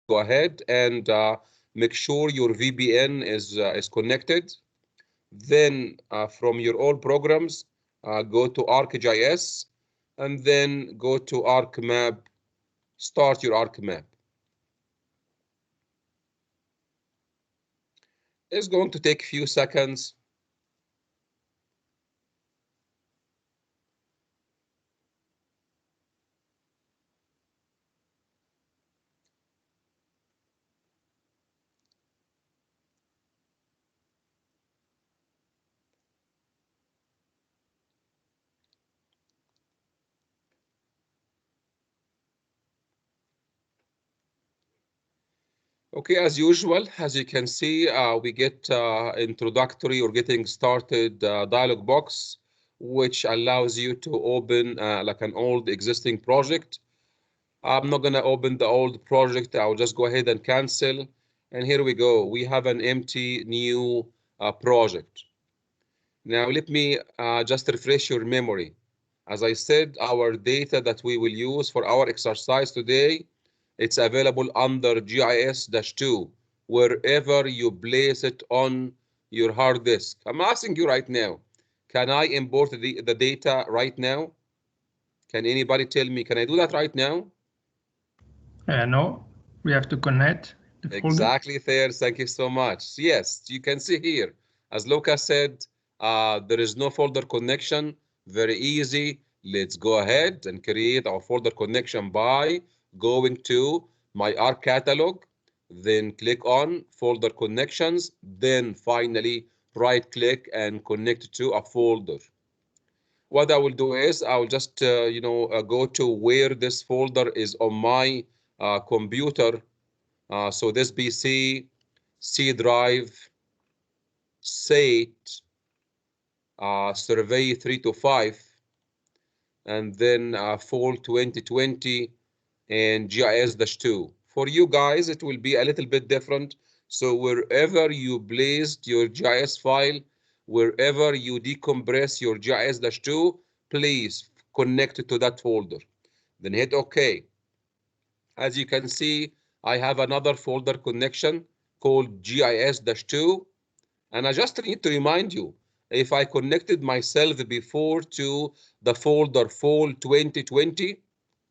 go ahead and make sure your VPN is connected. Then from your all programs, go to ArcGIS, and then go to ArcMap. Start your ArcMap. It's going to take a few seconds. Okay, as usual, as you can see, we get introductory or getting started dialog box, which allows you to open like an old existing project. I'm not going to open the old project. I'll just go ahead and cancel. And here we go. We have an empty new project. Now, let me just refresh your memory. As I said, our data that we will use for our exercise today, it's available under GIS-2, wherever you place it on your hard disk. I'm asking you right now, can I import the data right now? Can anybody tell me, can I do that right now? No, we have to connect the folder. Exactly, there. Thank you so much. Yes, you can see here, as Lucas said, there is no folder connection. Very easy. Let's go ahead and create our folder connection by going to my ARC catalog, then click on folder connections, then finally right click and connect to a folder. What I will do is I will just go to where this folder is on my computer. So this PC, C drive, SAT, survey 3 to 5, and then fall 2020 and GIS-2. For you guys, it will be a little bit different. So wherever you placed your GIS file, wherever you decompress your GIS-2, please connect it to that folder. Then hit OK. As you can see, I have another folder connection called GIS-2. And I just need to remind you, if I connected myself before to the folder fall 2020,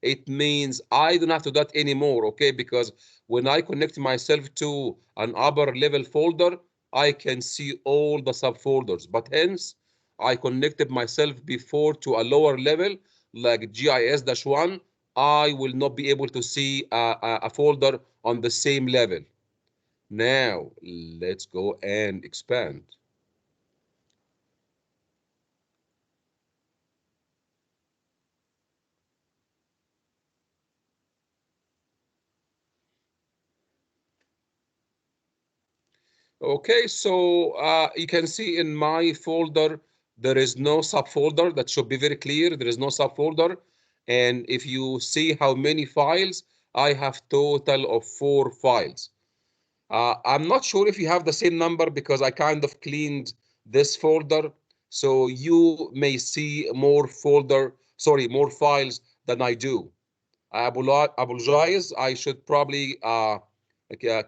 it means I don't have to do that anymore, okay? Because when I connect myself to an upper level folder, I can see all the subfolders. But hence, I connected myself before to a lower level, like GIS-1, I will not be able to see a folder on the same level. Now, let's go and expand. Okay, so you can see in my folder, there is no subfolder. That should be very clear. There is no subfolder. And if you see how many files, I have total of 4 files. I'm not sure if you have the same number because I kind of cleaned this folder. So you may see more more files than I do. I apologize. I should probably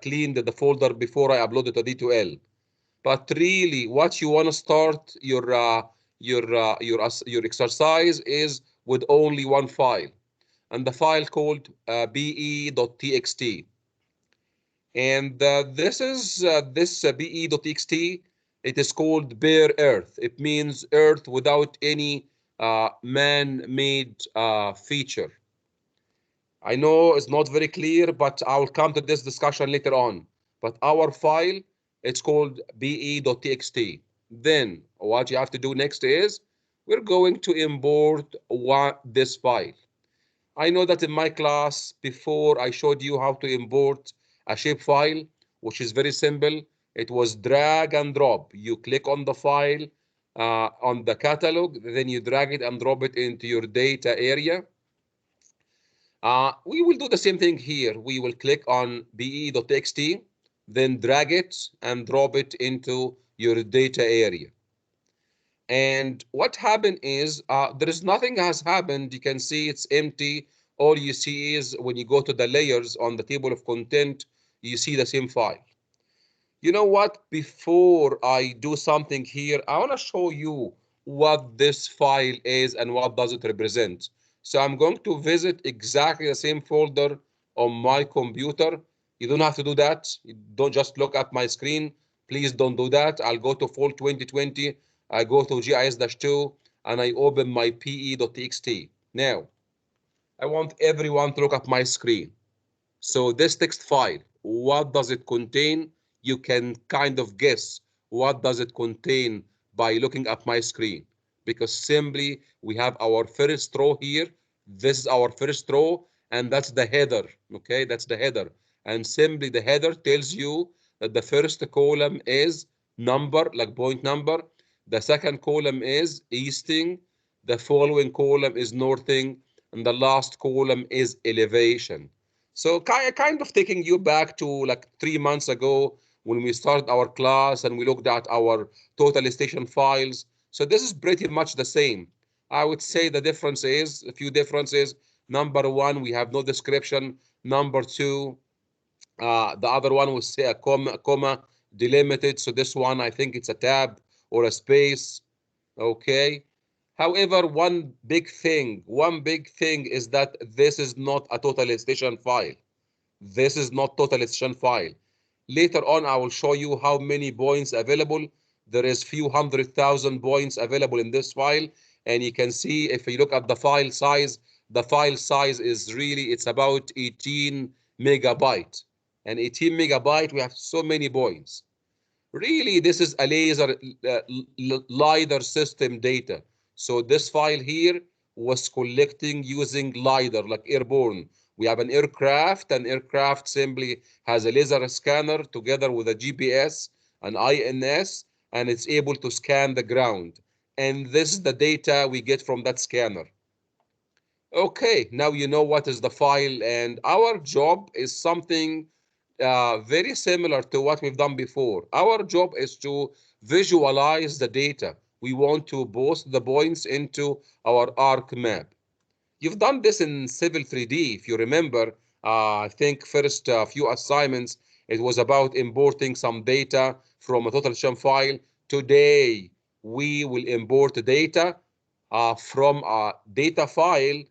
clean the folder before I upload it to D2L. But really, what you want to start your exercise is with only one file, and the file called be.txt. And this be.txt. It is called bare earth. It means earth without any man-made feature. I know it's not very clear, but I'll come to this discussion later on. But our file, it's called be.txt. Then what you have to do next is we're going to import this file. I know that in my class before I showed you how to import a shapefile, which is very simple. It was drag and drop. You click on the file on the catalog, then you drag it and drop it into your data area. We will do the same thing here. We will click on be.txt, then drag it and drop it into your data area. And what happened is there is nothing has happened. You can see it's empty All you see is when you go to the layers on the table of content, you see the same file. You know what? Before I do something here, I want to show you what this file is and what does it represent. So I'm going to visit exactly the same folder on my computer. You don't have to do that. You don't just look at my screen. Please don't do that. I'll go to fall 2020. I go to GIS-2 and I open my pe.txt. Now, I want everyone to look at my screen. So this text file, what does it contain? You can kind of guess what does it contain by looking at my screen. Because simply we have our first row here. This is our first row, and that's the header. Okay, that's the header. And simply the header tells you that the first column is number, like point number. The second column is easting. The following column is northing. And the last column is elevation. So kind of taking you back to like 3 months ago when we started our class and we looked at our total station files. So this is pretty much the same. I would say the difference is, a few differences. Number one, we have no description. Number two, the other one was say a comma delimited. So this one, I think it's a tab or a space. Okay. However, one big thing is that this is not a total station file. This is not total station file. Later on, I will show you how many points available. There is few 100,000 points available in this file. And you can see if you look at the file size is really, it's about 18 megabyte. And 18 megabyte, we have so many points. Really, this is a laser LiDAR system data. So this file here was collecting using LiDAR, like airborne. We have an aircraft simply has a laser scanner together with a GPS, an INS, and it's able to scan the ground. And this is the data we get from that scanner. Okay, now you know what is the file, and our job is something very similar to what we've done before. Our job is to visualize the data. We want to post the points into our ARC map. You've done this in Civil 3D, if you remember. I think first few assignments, it was about importing some data from a total sum file. Today, we will import the data from a data file,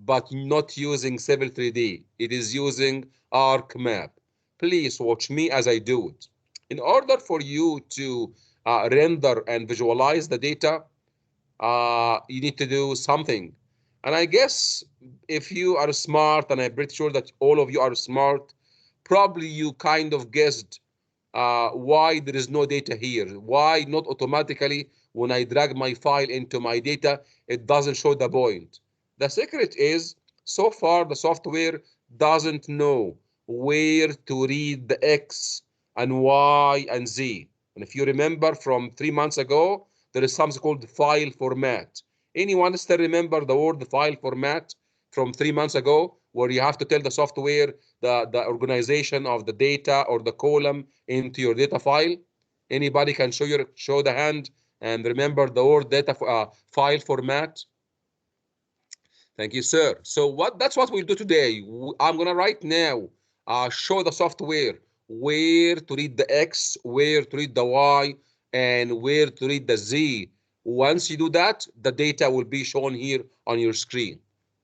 but not using Civil 3D. It is using ArcMap. Please watch me as I do it. In order for you to render and visualize the data, you need to do something. And I guess if you are smart, and I'm pretty sure that all of you are smart, probably you kind of guessed why there is no data here. Why not automatically, when I drag my file into my data, it doesn't show the point. The secret is, so far the software doesn't know where to read the X and Y and Z. And if you remember from 3 months ago, there is something called file format. Anyone still remember the word file format from 3 months ago, where you have to tell the software the organization of the data or the column into your data file? Anybody can show the hand and remember the word data file format? Thank you, sir. So that's what we'll do today. I'm gonna right now show the software where to read the X, where to read the Y, and where to read the Z. Once you do that, the data will be shown here on your screen.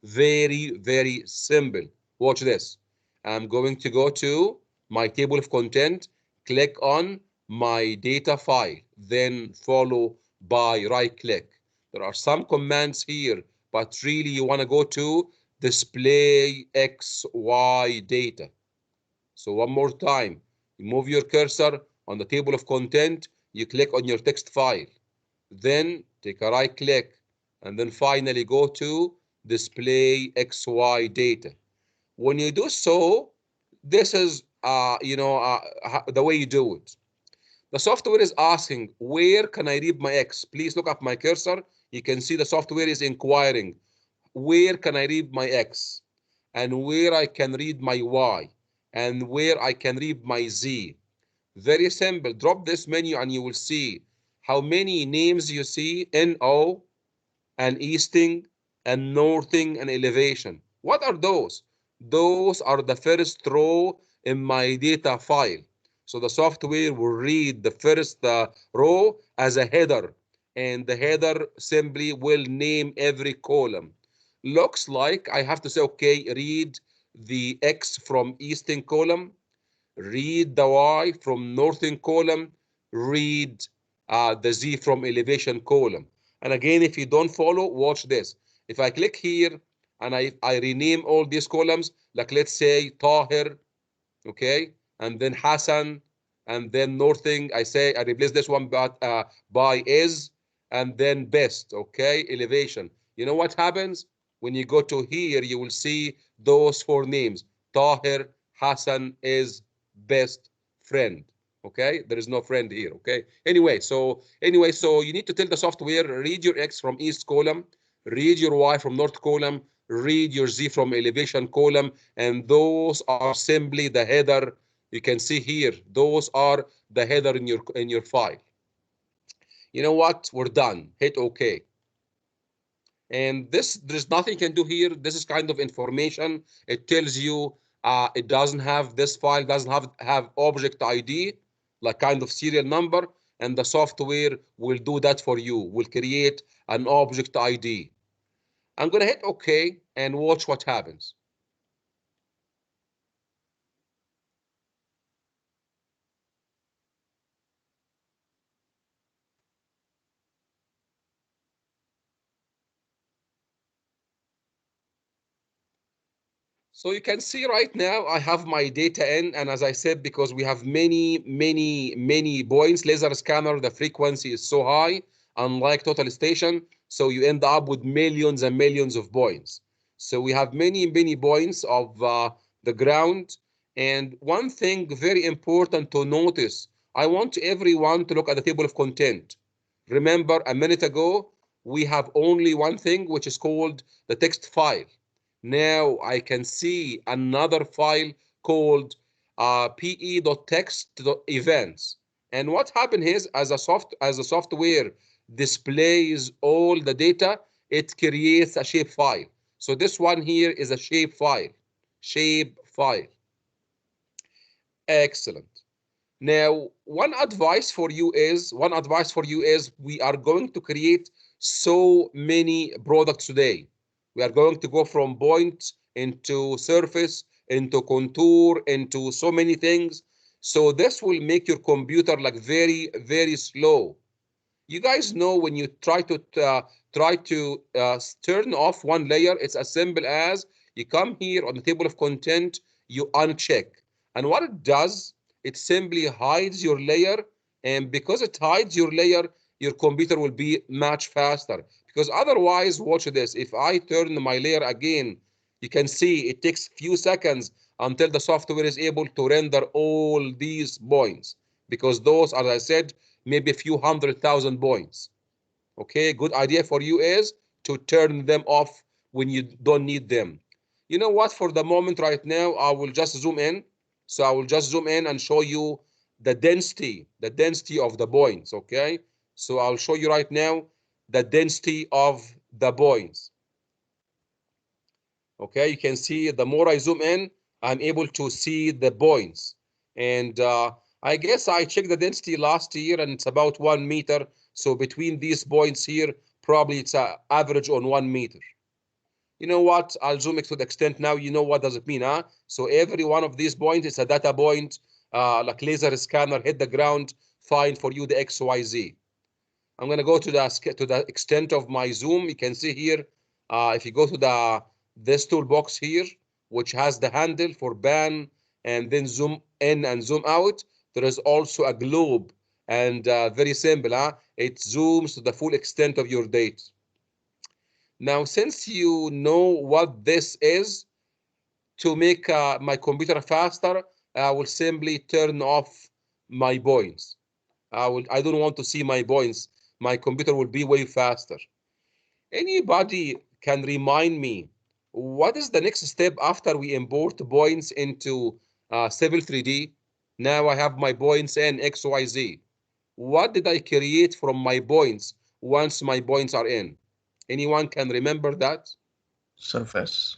Very, very simple. Watch this. I'm going to go to my table of content, click on my data file, then follow by right click. There are some commands here, but really you want to go to display XY data. So one more time, you move your cursor on the table of content, you click on your text file, then take a right click, and then finally go to display XY data. When you do so, this is the way you do it. The software is asking, where can I read my X? Please look at my cursor. You can see the software is inquiring, where can I read my X? And where I can read my Y? And where I can read my Z? Very simple. Drop this menu and you will see how many names you see: NO and easting and northing and elevation. What are those? Those are the first row in my data file. So the software will read the first row as a header, and the header simply will name every column. Looks like I have to say, okay, read the X from eastern column, read the Y from northern column, read the Z from elevation column. And again, if you don't follow, watch this. If I click here and I rename all these columns, like let's say Tahir, okay, and then Hassan, and then Northing, I say I replace this one by is, and then best, okay, elevation. You know what happens? When you go to here, you will see those four names: Tahir, Hassan, is, best, friend. Okay, there is no friend here. Okay. Anyway, so you need to tell the software, read your X from east column, read your Y from north column, read your Z from elevation column, and those are simply the header. You can see here, those are the header in your file. You know what? We're done. Hit OK. And this, there's nothing you can do here. This is kind of information. It tells you it doesn't have, this file doesn't have object ID, like kind of serial number, and the software will do that for you, will create an object ID. I'm gonna hit OK and watch what happens. So you can see right now I have my data in, and as I said, because we have many points, laser scanner, the frequency is so high, unlike total station, so you end up with millions and millions of points. So we have many points of the ground. And one thing very important to notice, I want everyone to look at the table of content. Remember, a minute ago, we have only one thing, which is called the text file. Now I can see another file called pe.text.events. And what happened is, as the software displays all the data, it creates a shape file. So this one here is a shape file. Shape file. Excellent. Now, one advice for you is we are going to create so many products today. We are going to go from point into surface, into contour, into so many things. So this will make your computer like very slow. You guys know when you try to turn off one layer, it's as simple as you come here on the table of content, you uncheck. And what it does, it simply hides your layer. And because it hides your layer, your computer will be much faster. Because otherwise, watch this. If I turn my layer again, you can see it takes few seconds until the software is able to render all these points. Because those, as I said, maybe a few 100,000 points. Okay, good idea for you is to turn them off when you don't need them. You know what? For the moment right now, I will just zoom in. So I will just zoom in and show you the density of the points. Okay, so I'll show you right now the density of the points. Okay, you can see the more I zoom in, I'm able to see the points. And I guess I checked the density last year and it's about 1 meter. So between these points here, probably it's an average on 1 meter. You know what? I'll zoom it to the extent now. You know what does it mean, huh? So every one of these points is a data point, like laser scanner, hit the ground, find for you the XYZ. I'm going to go to the extent of my zoom. You can see here, if you go to this toolbox here, which has the handle for pan and then zoom in and zoom out, there is also a globe. And very simple, huh? It zooms to the full extent of your data. Now, since you know what this is, to make my computer faster, I will simply turn off my points. I don't want to see my points. My computer will be way faster. Anybody can remind me what is the next step after we import points into Civil 3D? Now I have my points in XYZ. What did I create from my points once my points are in? Anyone can remember that? Surface.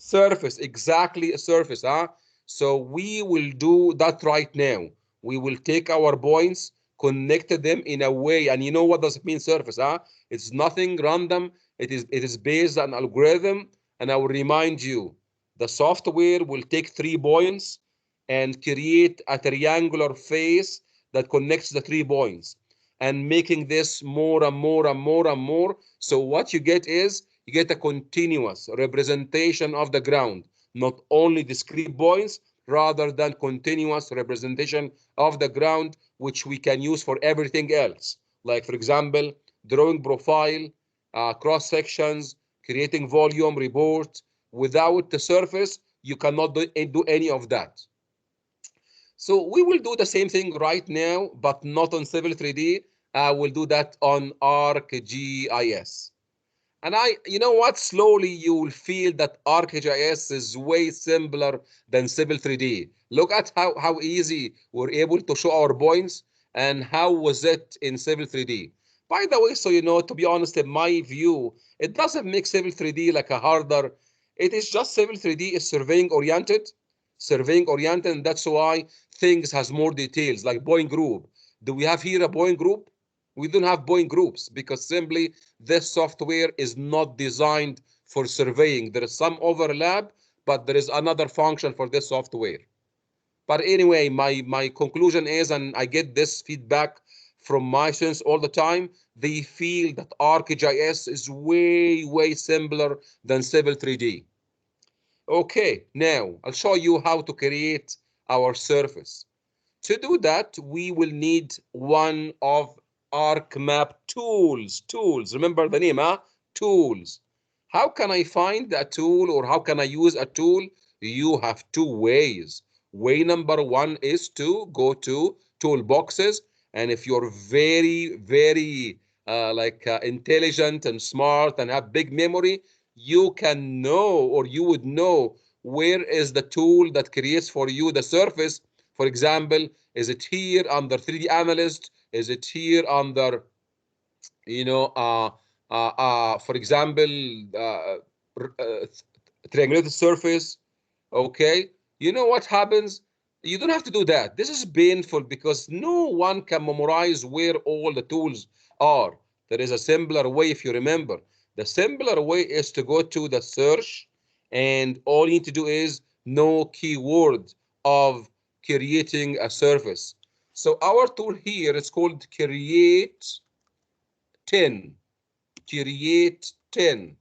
Surface, exactly, a surface, huh? So we will do that right now. We will take our points, connect them in a way, and you know what does it mean, surface, huh? It's nothing random. It is based on algorithm, and I will remind you, the software will take 3 points and create a triangular face that connects the 3 points, and making this more and more and more and more. So what you get is you get a continuous representation of the ground, not only discrete points, rather than continuous representation of the ground, which we can use for everything else. Like, for example, drawing profile, cross sections, creating volume report. Without the surface, you cannot do any of that. So we will do the same thing right now, but not on Civil 3D. We'll do that on ARCGIS. And you know what? Slowly you will feel that ArcGIS is way simpler than Civil 3D. Look at how easy we're able to show our points, and how was it in Civil 3D. By the way, so you know, to be honest, in my view, it doesn't make Civil 3D like a harder. It is just Civil 3D is surveying oriented, and that's why things has more details, like point group. Do we have here a point group? We don't have point groups because simply this software is not designed for surveying. There is some overlap, but there is another function for this software. But anyway, my conclusion is, and I get this feedback from my students all the time, they feel that ArcGIS is way simpler than Civil 3D. Okay, now I'll show you how to create our surface. To do that, we will need one of ArcMap tools. Tools, remember the name, huh? Tools. How can I find a tool, or how can I use a tool? You have 2 ways. Way number one is to go to toolboxes. And if you're very intelligent and smart and have big memory, you can know, or you would know, where is the tool that creates for you the surface. For example, is it here under 3D Analyst? Is it here under, you know, for example, triangulated surface? Okay. You know what happens? You don't have to do that. This is painful because no one can memorize where all the tools are. There is a simpler way, if you remember. The simpler way is to go to the search, and all you need to do is know keyword of creating a surface. So our tool here is called create 10. Create 10.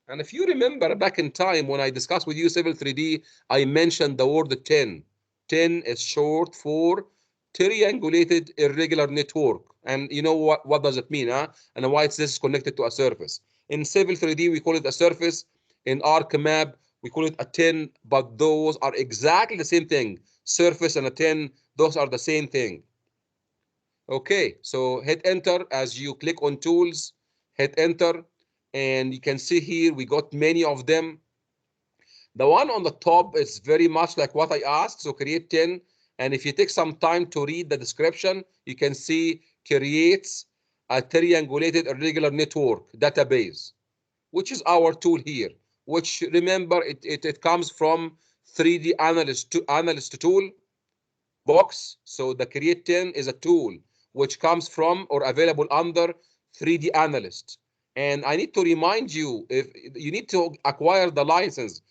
And if you remember back in time when I discussed with you Civil 3D, I mentioned the word 10. 10 is short for triangulated irregular network. And you know what does it mean, huh? And why it's this connected to a surface. In Civil 3D, we call it a surface. In ArcMap, we call it a 10, but those are exactly the same thing. Surface and a 10, those are the same thing. Okay, so hit enter as you click on tools, hit enter, and you can see here we got many of them. The one on the top is very much like what I asked, so create 10. And if you take some time to read the description, you can see creates a triangulated irregular network database, which is our tool here, which remember it comes from 3D analyst tool box. So the Create 10 is a tool which comes from or available under 3D Analyst. And I need to remind you, if you need to acquire the license,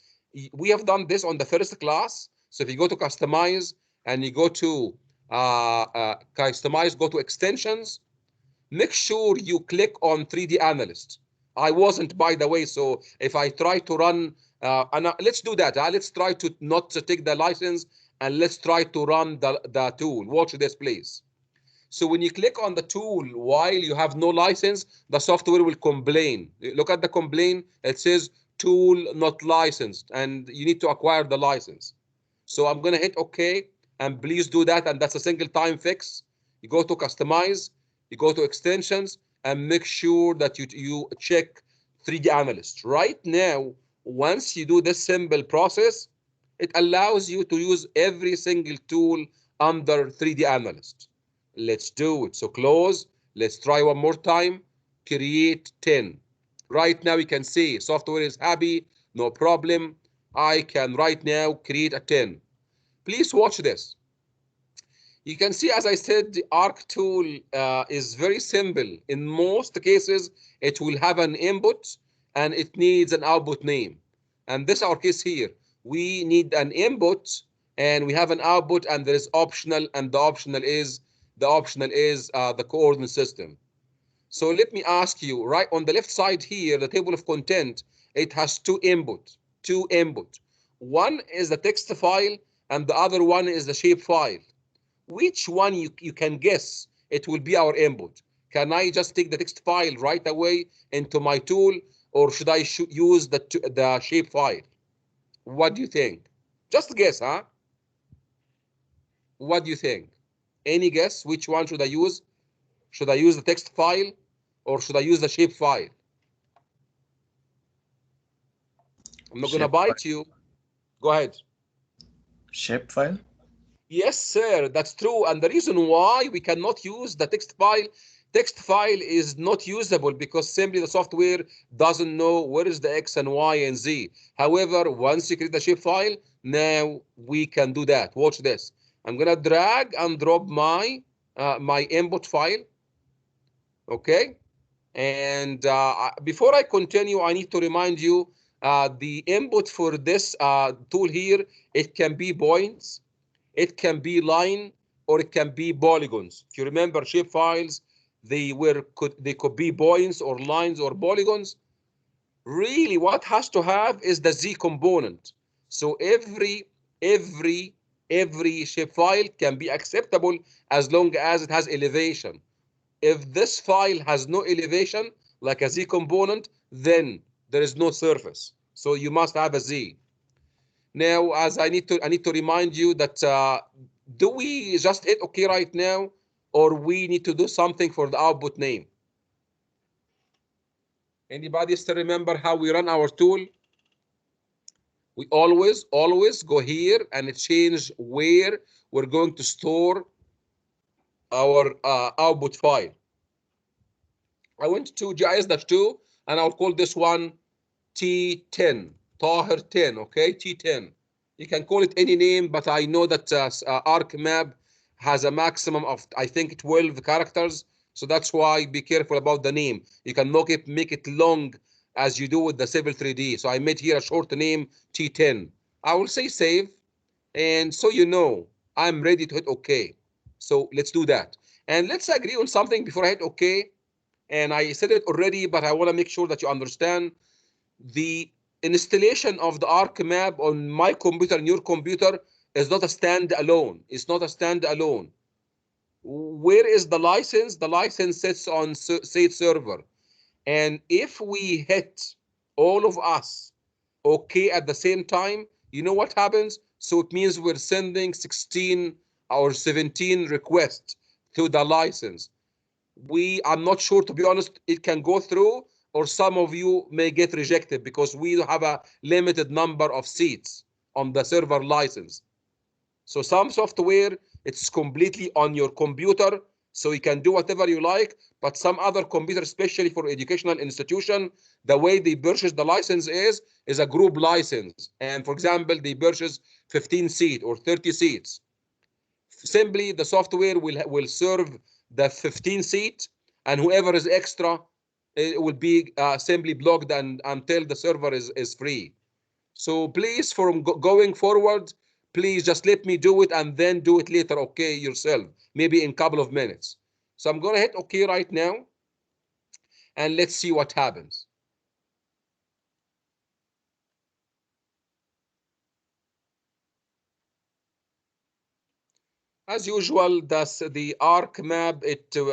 we have done this on the first class. So if you go to customize and you go to customize, go to extensions, make sure you click on 3D Analyst. I wasn't, by the way, so if I try to run, let's do that. Let's try to not to take the license, and let's try to run the tool. Watch this, please. So when you click on the tool while you have no license, the software will complain. Look at the complaint. It says tool not licensed, and you need to acquire the license. So I'm going to hit OK, and please do that. And that's a single time fix. You go to customize, you go to extensions, and make sure that you check 3D Analyst. Right now, once you do this simple process, it allows you to use every single tool under 3D Analyst. Let's do it. So close. Let's try one more time. Create 10. Right now you can see software is happy, no problem. I can right now create a 10. Please watch this. You can see, as I said, the ARC tool is very simple. In most cases, it will have an input and it needs an output name. And this is our case here. We need an input and we have an output, and there is optional, and the optional is the coordinate system. So let me ask you, right on the left side here, the table of content, it has two input. One is the text file and the other one is the shape file. Which one you can guess it will be our input? Can I just take the text file right away into my tool, or should I use the shape file? What do you think? Just guess, huh? What do you think? Any guess? Which one should I use? Should I use the text file or should I use the shape file? I'm not gonna Shape file. bite you. Go ahead. Shape file. Yes, sir, that's true. And the reason why we cannot use the text file is not usable because simply the software doesn't know where is the X and Y and Z. However, once you create the shape file, now we can do that. Watch this. I'm gonna drag and drop my input file. Okay. And before I continue, I need to remind you the input for this tool here, it can be points, it can be line, or it can be polygons. If you remember shape files, they could be points or lines or polygons. Really, what has to have is the Z component. So every every shape file can be acceptable as long as it has elevation. If this file has no elevation, like a Z component, then there is no surface. So you must have a Z. Now, as I need to remind you that do we just hit OK right now, or we need to do something for the output name? Anybody still remember how we run our tool? We always go here and change where we're going to store our output file. I went to GIS-2 and I'll call this one T10, Tahir 10, okay, T10. You can call it any name, but I know that ArcMap has a maximum of, I think, 12 characters. So that's why be careful about the name. You can make it long as you do with the Civil 3D. So I made here a short name, T10. I will say save. And so you know, I'm ready to hit OK. So let's do that. And let's agree on something before I hit OK. And I said it already, but I want to make sure that you understand the installation of the ArcMap on my computer and your computer is not a standalone. It's not a standalone. Where is the license? The license sits on said server. And if we hit all of us OK at the same time, you know what happens? So it means we're sending 16 or 17 requests to the license. I'm not sure, to be honest, it can go through, or some of you may get rejected because we have a limited number of seats on the server license. So some software, it's completely on your computer, so you can do whatever you like, but some other computer, especially for educational institution, the way they purchase the license is a group license. And for example, they purchase 15 seats or 30 seats. Simply, the software will serve the 15 seat, and whoever is extra, it will be simply blocked until the server is free. So please, from going forward, please just let me do it and then do it later, okay, yourself, maybe in a couple of minutes. So I'm going to hit OK right now, and let's see what happens. As usual, the ArcMap,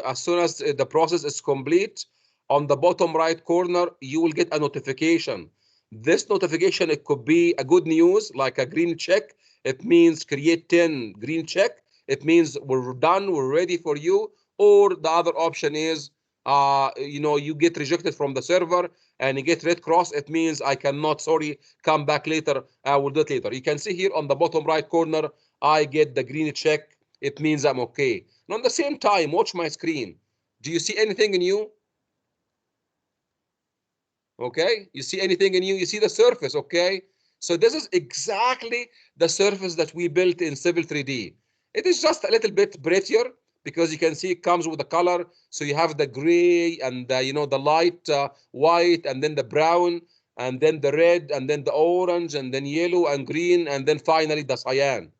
as soon as the process is complete, on the bottom right corner, you will get a notification. This notification, it could be a good news, like a green check. It means create 10 green check. It means we're done, we're ready for you. Or the other option is, you get rejected from the server and you get red cross. It means I cannot, sorry, come back later. I will do it later. You can see here on the bottom right corner, I get the green check. It means I'm okay. And on the same time, watch my screen. Do you see anything new? Okay, you see anything new? You see the surface, okay? So this is exactly the surface that we built in Civil 3D. It is just a little bit prettier because you can see it comes with the color. So you have the gray and the, the light white, and then the brown, and then the red, and then the orange, and then yellow and green, and then finally the cyan.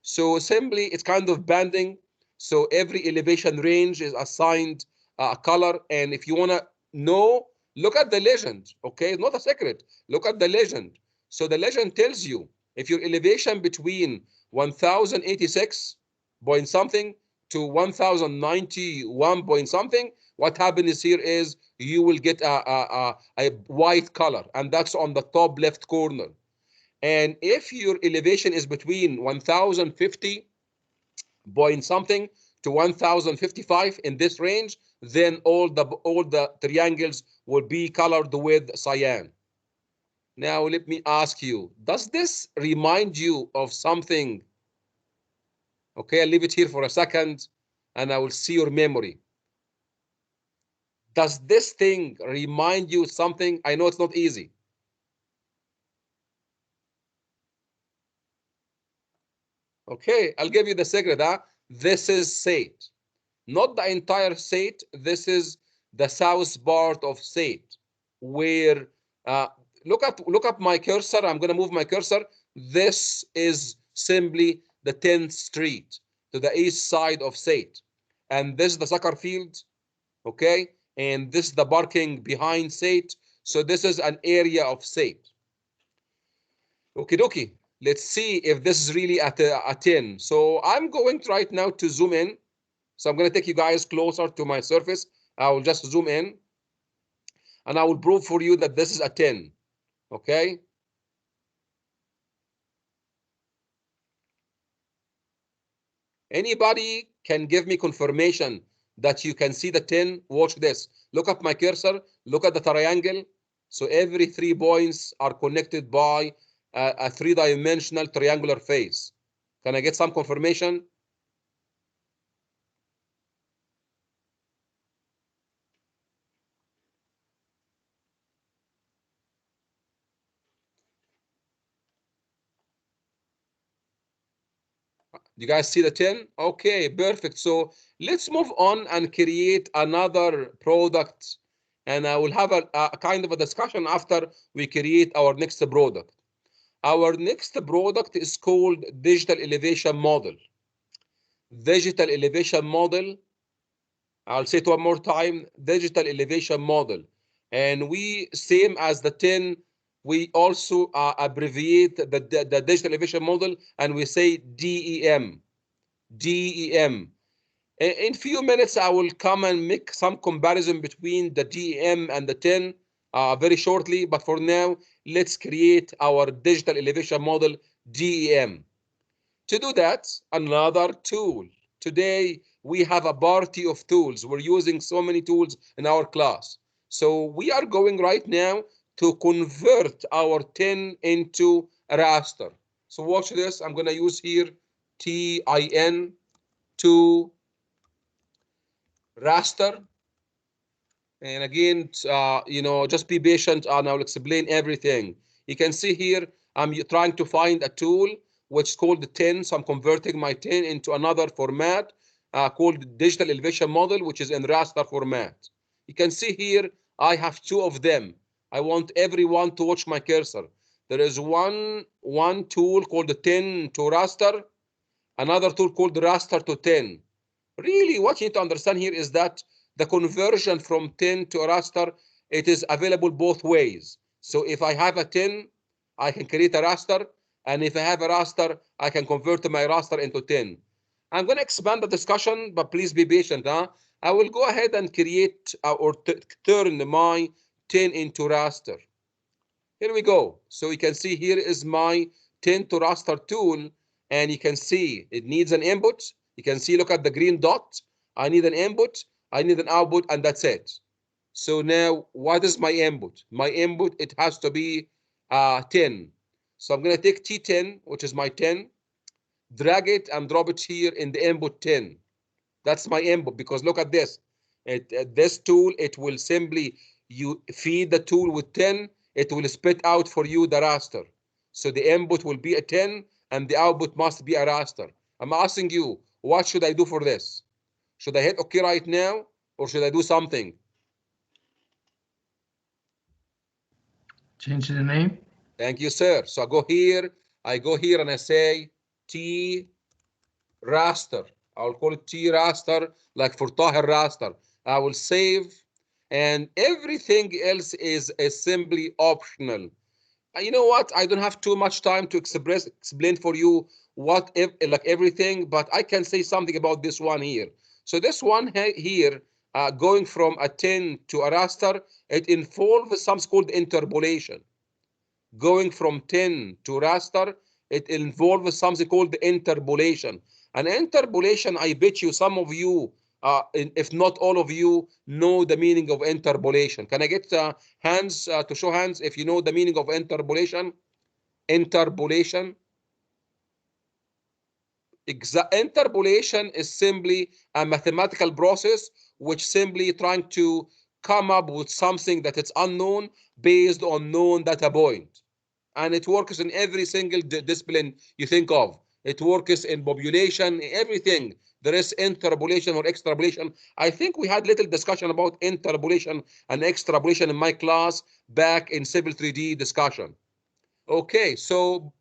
So simply it's kind of banding. So every elevation range is assigned a color. And if you want to know, look at the legend. Okay, it's not a secret. Look at the legend. So the legend tells you if your elevation between 1086 point something to 1091 point something, what happens here is you will get a white color, and that's on the top left corner. And if your elevation is between 1050 point something to 1055 in this range, then all the triangles will be colored with cyan. Now let me ask you, does this remind you of something? Okay, I'll leave it here for a second and I will see your memory. Does this thing remind you something? I know it's not easy. Okay, I'll give you the secret. This is Sate. Not the entire state. This is the south part of state, where uh, look up my cursor. I'm gonna move my cursor. This is simply the 10th Street to the east side of state, and this is the soccer field. Okay, and this is the parking behind state. So this is an area of state. Okay, dokie. Let's see if this is really at a 10. So I'm going right now to zoom in. So I'm going to take you guys closer to my surface. I will just zoom in and I will prove for you that this is a 10. Okay. Anybody can give me confirmation that you can see the 10? Watch this. Look at my cursor. Look at the triangle. So every 3 points are connected by a 3-dimensional triangular face. Can I get some confirmation? You guys see the 10? Okay, perfect. So let's move on and create another product. And I will have a kind of a discussion after we create our next product. Our next product is called Digital Elevation Model. Digital Elevation Model. I'll say it one more time, Digital Elevation Model. And we, same as the 10, we also abbreviate the Digital Elevation Model and we say DEM. DEM. In few minutes, I will come and make some comparison between the DEM and the 10 very shortly. But for now, let's create our digital elevation model, DEM. To do that, another tool. Today, we have a party of tools. We're using so many tools in our class. So we are going right now to convert our 10 into a raster. So watch this. I'm going to use here TIN to raster. And again, just be patient and I'll explain everything. You can see here, I'm trying to find a tool which is called the 10. So I'm converting my 10 into another format called Digital Elevation Model, which is in raster format. You can see here, I have 2 of them. I want everyone to watch my cursor. There is one tool called the 10 to raster, another tool called raster to 10. Really, what you need to understand here is that the conversion from 10 to a raster, it is available both ways. So if I have a 10, I can create a raster. And if I have a raster, I can convert my raster into 10. I'm going to expand the discussion, but please be patient. I will go ahead and create or turn my 10 into raster. Here we go. So you can see here is my 10 to raster tool. And you can see it needs an input. You can see, look at the green dot. I need an input, I need an output, and that's it. So now, what is my input? My input, it has to be 10. So I'm going to take T10, which is my 10, drag it and drop it here in the input 10. That's my input, because look at this. This tool, it will simply, you feed the tool with 10, it will spit out for you the raster. So the input will be a 10 and the output must be a raster. I'm asking you, what should I do for this? Should I hit OK right now or should I do something? Change the name. Thank you, sir. So I go here and I say T raster. I will call it T raster, like for Tahir raster. I will save, and everything else is simply optional. You know what? I don't have too much time to explain for you what like everything, but I can say something about this one here. So this one here, going from a 10 to a raster, it involves something called interpolation. Going from 10 to raster, it involves something called interpolation. And interpolation, I bet you some of you, if not all of you, know the meaning of interpolation. Can I get hands to show hands if you know the meaning of interpolation? Interpolation. Interpolation is simply a mathematical process which simply trying to come up with something that is unknown based on known data point. And it works in every single discipline you think of. It works in population, everything. There is interpolation or extrapolation. I think we had little discussion about interpolation and extrapolation in my class back in Civil 3D discussion. Okay, so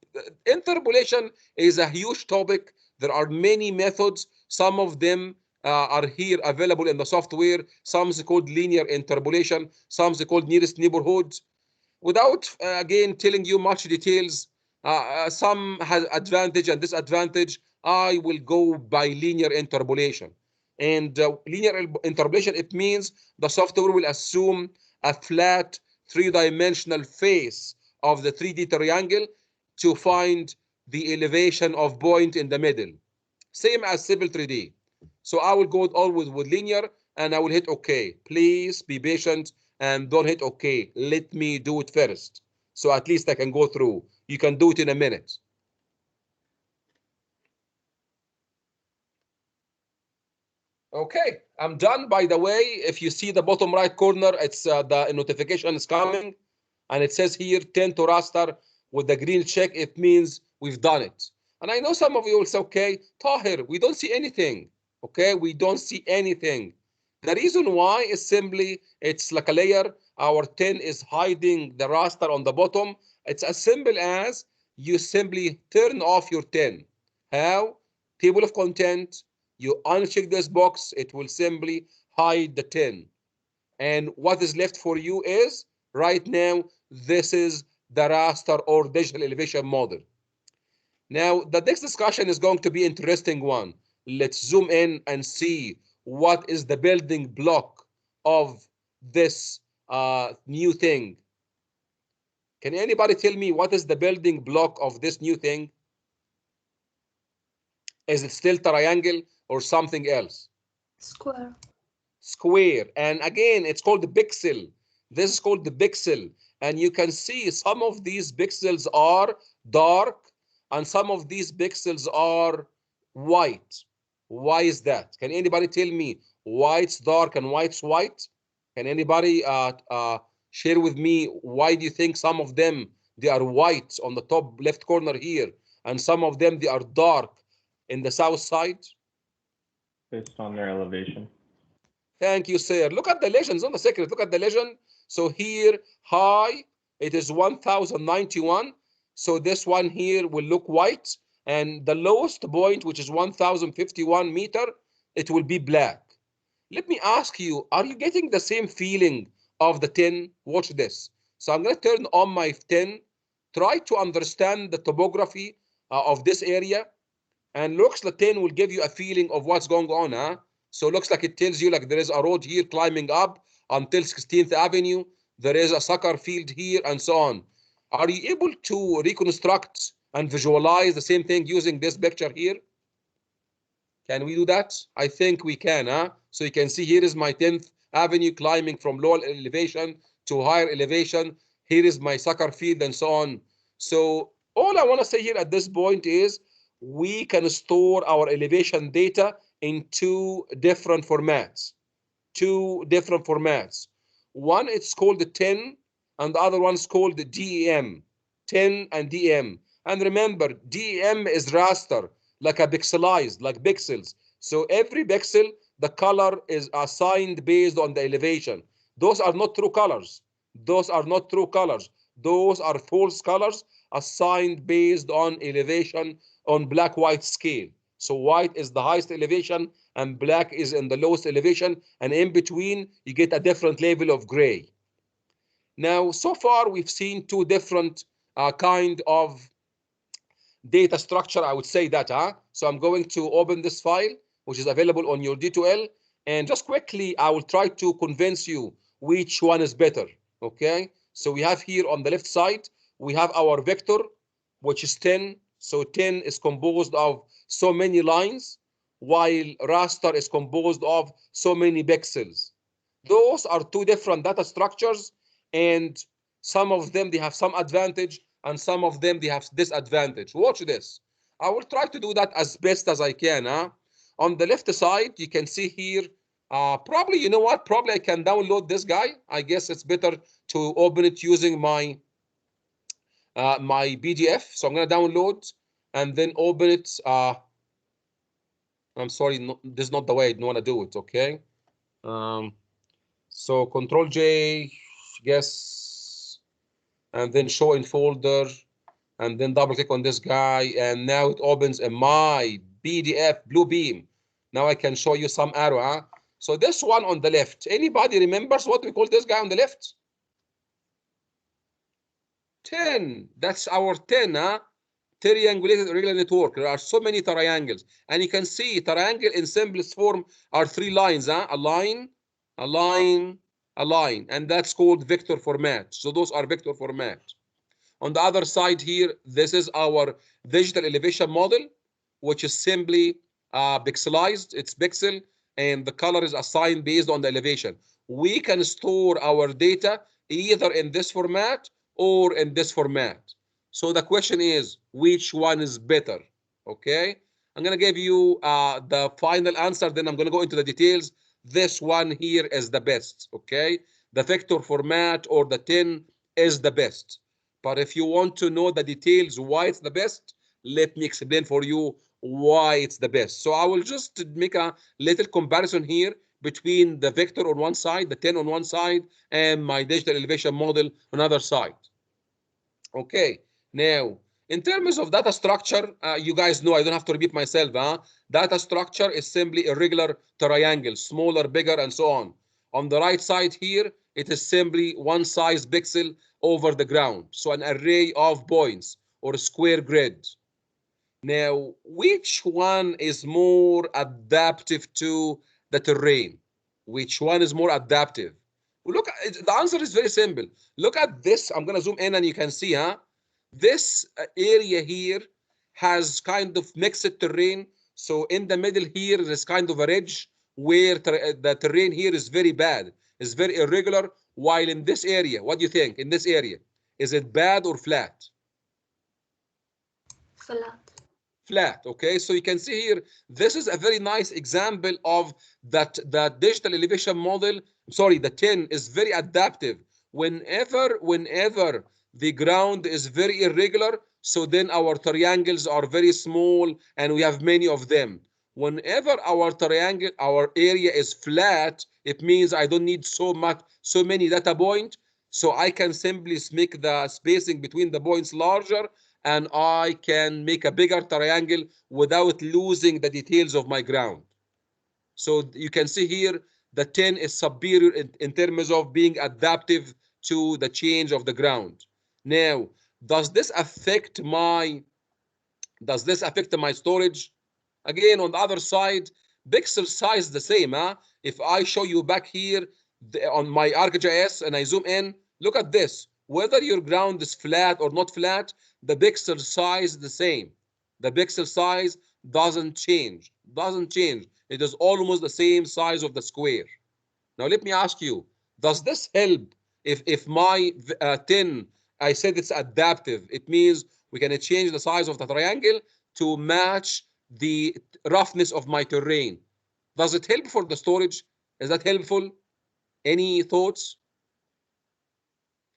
interpolation is a huge topic. There are many methods. Some of them are here available in the software. Some is called linear interpolation. Some is called nearest neighborhoods. Without again telling you much details, some has advantage and disadvantage. I will go by linear interpolation. And linear interpolation, it means the software will assume a flat three-dimensional face of the 3D triangle to find the elevation of point in the middle. Same as Civil 3D. So I will go always with linear and I will hit OK. Please be patient and don't hit OK. Let me do it first. So at least I can go through. You can do it in a minute. Okay, I'm done. By the way, if you see the bottom right corner, it's the notification is coming. And it says here 10 to raster with the green check. It means we've done it. And I know some of you will say, okay, Tahir, we don't see anything. Okay, we don't see anything. The reason why is simply it's like a layer. Our 10 is hiding the raster on the bottom. It's as simple as you simply turn off your 10. How? Table of content. You uncheck this box. It will simply hide the 10. And what is left for you is right now, this is the raster or digital elevation model. Now, the next discussion is going to be an interesting one. Let's zoom in and see what is the building block of this new thing. Can anybody tell me what is the building block of this new thing? Is it still triangle or something else? Square. Square. And again, it's called the pixel. This is called the pixel. And you can see some of these pixels are dark and some of these pixels are white. Why is that? Can anybody tell me why it's dark and why it's white? Can anybody share with me why do you think some of them, they are white on the top left corner here and some of them, they are dark in the south side? Based on their elevation. Thank you, sir. Look at the legends on the secret. Look at the legend. So here, high, it is 1091. So this one here will look white. And the lowest point, which is 1051 meter, it will be black. Let me ask you, are you getting the same feeling of the 10? Watch this. So I'm going to turn on my 10. Try to understand the topography of this area. And looks the 10 will give you a feeling of what's going on, huh? So it looks like it tells you like there is a road here climbing up until 16th Avenue. There is a soccer field here and so on. Are you able to reconstruct and visualize the same thing using this picture here? Can we do that? I think we can, huh? So you can see here is my 10th Avenue climbing from low elevation to higher elevation. Here is my soccer field and so on. So all I want to say here at this point is we can store our elevation data in two different formats. One, it's called the 10, and the other one's called the DEM. 10 and DEM. And remember, DEM is raster, like a pixelized, like pixels. So every pixel, the color is assigned based on the elevation. Those are not true colors. Those are not true colors. Those are false colors assigned based on elevation on black-white scale. So white is the highest elevation and black is in the lowest elevation. And in between, you get a different level of gray. Now, so far, we've seen two different kind of data structure, I would say that. So I'm going to open this file, which is available on your D2L. And just quickly, I will try to convince you which one is better. Okay. So we have here on the left side, we have our vector, which is 10. So 10 is composed of so many lines, while raster is composed of so many pixels. Those are two different data structures, and some of them, they have some advantage, and some of them, they have disadvantage. Watch this. I will try to do that as best as I can. On the left side, you can see here, probably, you know what? Probably I can download this guy. I guess it's better to open it using my my PDF. So I'm going to download and then open it. I'm sorry, no, this is not the way I want to do it, okay? So Control J, yes, and then show in folder, and then double click on this guy, and now it opens in my PDF blue beam. Now I can show you some arrow. So this one on the left, anybody remembers what we call this guy on the left? 10. That's our 10. Triangulated irregular network. There are so many triangles, and you can see triangle in simplest form are three lines. A line, a line, a line, and that's called vector format. So those are vector format. On the other side here, this is our digital elevation model, which is simply pixelized. It's pixel, and the color is assigned based on the elevation. We can store our data either in this format or in this format. So the question is, which one is better? Okay, I'm going to give you the final answer, then I'm going to go into the details. This one here is the best. Okay, the vector format or the 10 is the best. But if you want to know the details why it's the best, let me explain for you why it's the best. So I will just make a little comparison here between the vector on one side, the 10 on one side, and my digital elevation model on the other side. Okay, now in terms of data structure, you guys know I don't have to repeat myself. Data structure is simply irregular triangle, smaller, bigger, and so on. On the right side here, it is simply one size pixel over the ground. So an array of points or a square grid. Now, which one is more adaptive to the terrain? Which one is more adaptive? Look, the answer is very simple. Look at this. I'm going to zoom in and you can see, this area here has kind of mixed terrain. So in the middle here is kind of a ridge where the terrain here is very bad. It's very irregular. While in this area, what do you think? In this area, is it bad or flat? Flat. Flat. Okay, so you can see here, this is a very nice example of that the digital elevation model, sorry, the 10 is very adaptive. Whenever the ground is very irregular, so then our triangles are very small and we have many of them. Whenever our area is flat, it means I don't need so many data points. So I can simply make the spacing between the points larger, and I can make a bigger triangle without losing the details of my ground. So you can see here, the 10 is superior in terms of being adaptive to the change of the ground. Now, does this affect my storage? Again, on the other side, pixel size the same. If I show you back here on my ARCGIS and I zoom in, look at this. Whether your ground is flat or not flat, the pixel size is the same. The pixel size doesn't change. It is almost the same size of the square. Now let me ask you, does this help if my 10, I said it's adaptive, it means we can change the size of the triangle to match the roughness of my terrain. Does it help for the storage? Is that helpful? Any thoughts?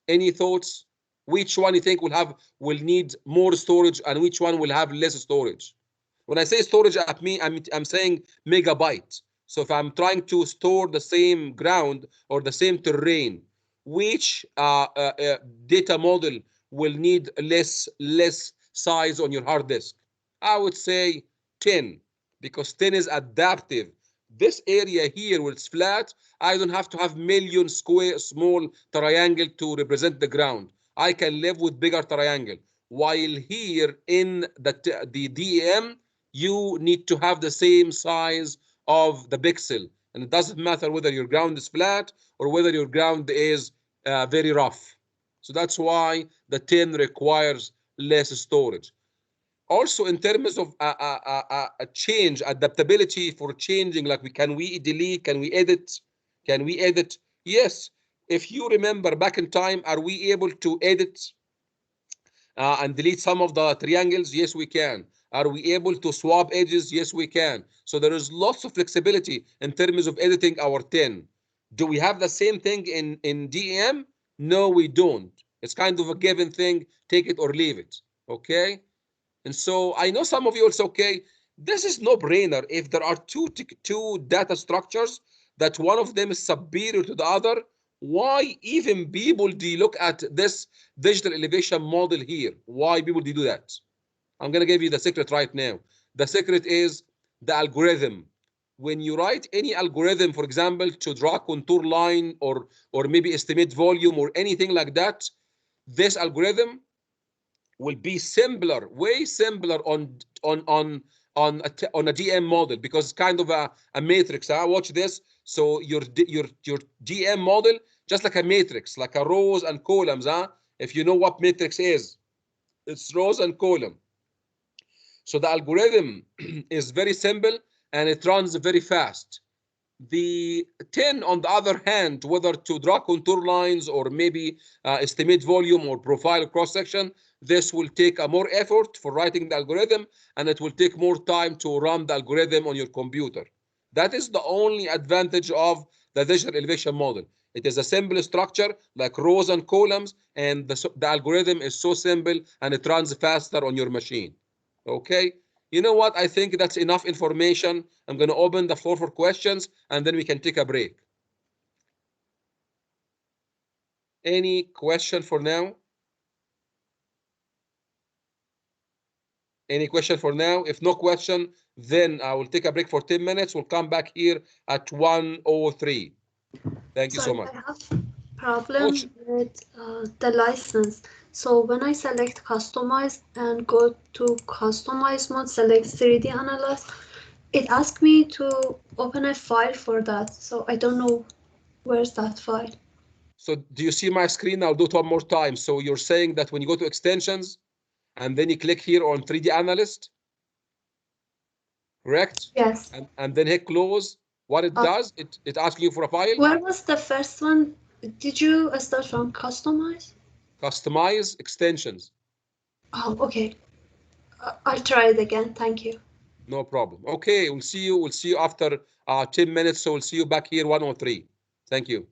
Any thoughts? Which one you think will need more storage and which one will have less storage? When I say storage, I'm saying megabyte. So if I'm trying to store the same ground or the same terrain, which data model will need less size on your hard disk? I would say 10, because 10 is adaptive. This area here where it's flat, I don't have to have million square small triangle to represent the ground. I can live with bigger triangle. While here in the DEM, you need to have the same size of the pixel. And it doesn't matter whether your ground is flat or whether your ground is very rough. So that's why the 10 requires less storage. Also, in terms of a change, adaptability for changing, like can we delete, can we edit? Can we edit? Yes. If you remember back in time, are we able to edit and delete some of the triangles? Yes, we can. Are we able to swap edges? Yes, we can. So there is lots of flexibility in terms of editing our 10. Do we have the same thing in DEM? No, we don't. It's kind of a given thing, take it or leave it, okay? And so I know some of you will say, okay, this is no brainer. If there are two data structures that one of them is superior to the other, why even people do you look at this digital elevation model here? Why people do that? I'm going to give you the secret right now. The secret is the algorithm. When you write any algorithm, for example, to draw a contour line or maybe estimate volume or anything like that, this algorithm will be simpler, way simpler on a DM model, because it's kind of a matrix. Watch this. So your DM model, just like a matrix, like a rows and columns. If you know what matrix is, it's rows and column. So the algorithm is very simple and it runs very fast. The 10, on the other hand, whether to draw contour lines or maybe estimate volume or profile cross section, this will take a more effort for writing the algorithm, and it will take more time to run the algorithm on your computer. That is the only advantage of the digital elevation model. It is a simple structure like rows and columns, and the algorithm is so simple and it runs faster on your machine. Okay, you know what? I think that's enough information. I'm going to open the floor for questions and then we can take a break. Any question for now? Any question for now? If no question, then I will take a break for 10 minutes. We'll come back here at 1:03. Thank you so much. I have problem with the license. So when I select customize and go to customize mode, select 3D analyze, it asks me to open a file for that. So I don't know where's that file. So do you see my screen? I'll do it one more time. So you're saying that when you go to extensions and then you click here on 3D analyst, correct? Yes. And then hit close. What it does, it asks you for a file. Where was the first one? Did you start from customize? Customize extensions. Oh, okay. I'll try it again. Thank you. No problem. Okay, we'll see you after 10 minutes. So we'll see you back here 1:03. Thank you.